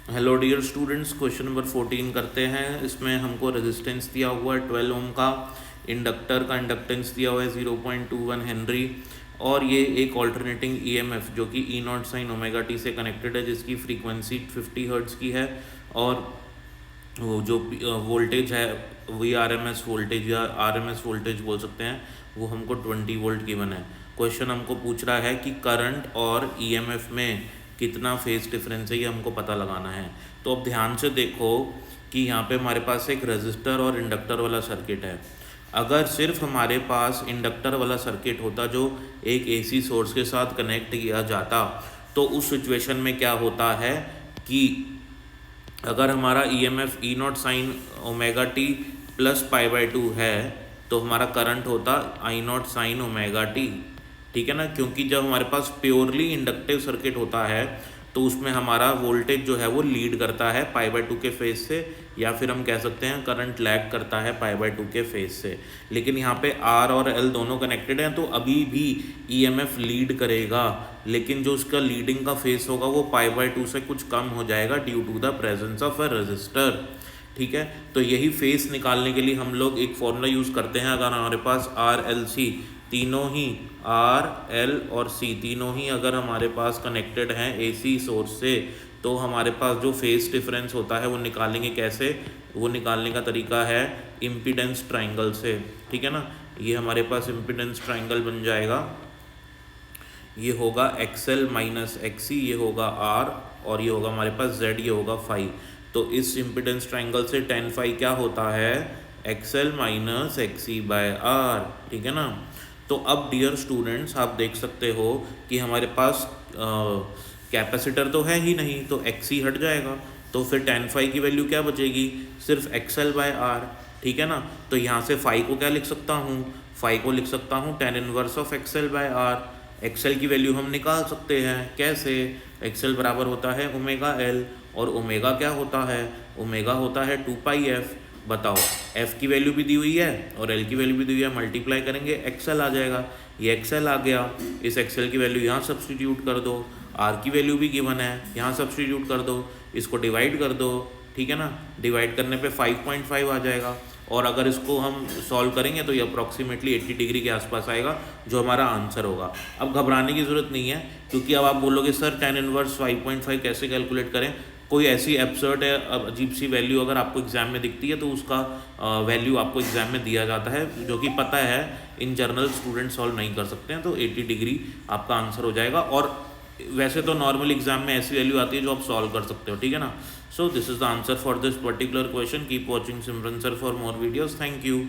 Hello dear students, question number 14 करते हैं। इसमें हमको रेजिस्टेंस दिया हुआ है 12 ओम का, इंडक्टर का इंडक्टेंस दिया हुआ है 0.21 हेनरी, और ये एक ऑल्टरनेटिंग ईएमएफ जो कि ई नॉट साइन ओमेगा टी से कनेक्टेड है, जिसकी फ्रीक्वेंसी 50 हर्ट्ज़ की है, और वो जो वोल्टेज है V R M S voltage या आर एम एस वोल्टेज बोल सकते हैं, वो हमको 20 वोल्ट गिवन है। क्वेश्चन हमको पूछ रहा है कि करंट और ईएमएफ में कितना फेज डिफरेंस है, ये हमको पता लगाना है। तो अब ध्यान से देखो कि यहाँ पे हमारे पास एक रेजिस्टर और इंडक्टर वाला सर्किट है। अगर सिर्फ हमारे पास इंडक्टर वाला सर्किट होता जो एक एसी सोर्स के साथ कनेक्ट किया जाता, तो उस सिचुएशन में क्या होता है कि अगर हमारा EMF E naught sine omega T plus π/2 है, तो हमारा करंट होता I naught sine omega T. ठीक है ना, क्योंकि जब हमारे पास प्योरली इंडक्टिव सर्किट होता है तो उसमें हमारा वोल्टेज जो है वो लीड करता है π/2 के फेज से, या फिर हम कह सकते हैं करंट लैग करता है π/2 के फेज से। लेकिन यहाँ पे आर और एल दोनों कनेक्टेड हैं, तो अभी भी ईएमएफ लीड करेगा, लेकिन जो उसका लीडिंग का फेज होगा वो π/2 से कुछ कम हो जाएगा due to the presence of a resistor. ठीक है, तो यही फेस निकालने के लिए हम लोग एक फॉर्मूला यूज़ करते हैं। अगर हमारे पास आर एल सी तीनों ही, आर एल और सी तीनों ही अगर हमारे पास कनेक्टेड हैं एसी सोर्स से, तो हमारे पास जो फेस डिफरेंस होता है वो निकालेंगे कैसे। वो निकालने का तरीका है इम्पीडेंस ट्राइंगल से। ठीक है ना, ये हमारे पास इम्पीडेंस ट्राइंगल बन जाएगा। ये होगा एक्सएल माइनस एक्सी, ये होगा आर, और ये होगा हमारे पास जेड, ये होगा फाई। तो इस इम्पीडेंस ट्राइंगल से टेन फाई क्या होता है, XL minus XC by R. ठीक है ना, तो अब डियर स्टूडेंट्स आप देख सकते हो कि हमारे पास कैपेसिटर तो है ही नहीं, तो एक्सी हट जाएगा, तो फिर टेन फाई की वैल्यू क्या बचेगी, सिर्फ एक्सएल बाय आर। ठीक है ना, तो यहाँ से फाई को क्या लिख सकता हूँ, फाई को लिख सकता हूँ tan inverse of XL by R. XL की वैल्यू हम निकाल सकते हैं कैसे, एक्सएल बराबर होता है ओमेगा एल, और ओमेगा क्या होता है, ओमेगा होता है 2πf। बताओ, एफ की वैल्यू भी दी हुई है और एल की वैल्यू भी दी हुई है, मल्टीप्लाई करेंगे एक्सएल आ जाएगा। ये एक्सएल आ गया, इस एक्सएल की वैल्यू यहाँ सब्सटीट्यूट कर दो, आर की वैल्यू भी गिवन है, यहाँ सब्सटीट्यूट कर दो, इसको डिवाइड कर दो। ठीक है ना, डिवाइड करने पे 5.5 आ जाएगा, और अगर इसको हम सॉल्व करेंगे तो ये अप्रॉक्सीमेटली 80 डिग्री के आसपास आएगा, जो हमारा आंसर होगा। अब घबराने की ज़रूरत नहीं है, क्योंकि अब आप बोलोगे सर टेन इनवर्स 5.5 कैसे कैलकुलेट करें। कोई ऐसी एब्सर्ड है अजीब सी वैल्यू अगर आपको एग्जाम में दिखती है, तो उसका वैल्यू आपको एग्जाम में दिया जाता है, जो कि पता है इन जनरल स्टूडेंट सॉल्व नहीं कर सकते हैं, तो 80 डिग्री आपका आंसर हो जाएगा। और वैसे तो नॉर्मल एग्जाम में ऐसी वैल्यू आती है जो आप सॉल्व कर सकते हो। ठीक है ना, so this is the answer for this particular question. Keep watching Simran sir for more videos. Thank you.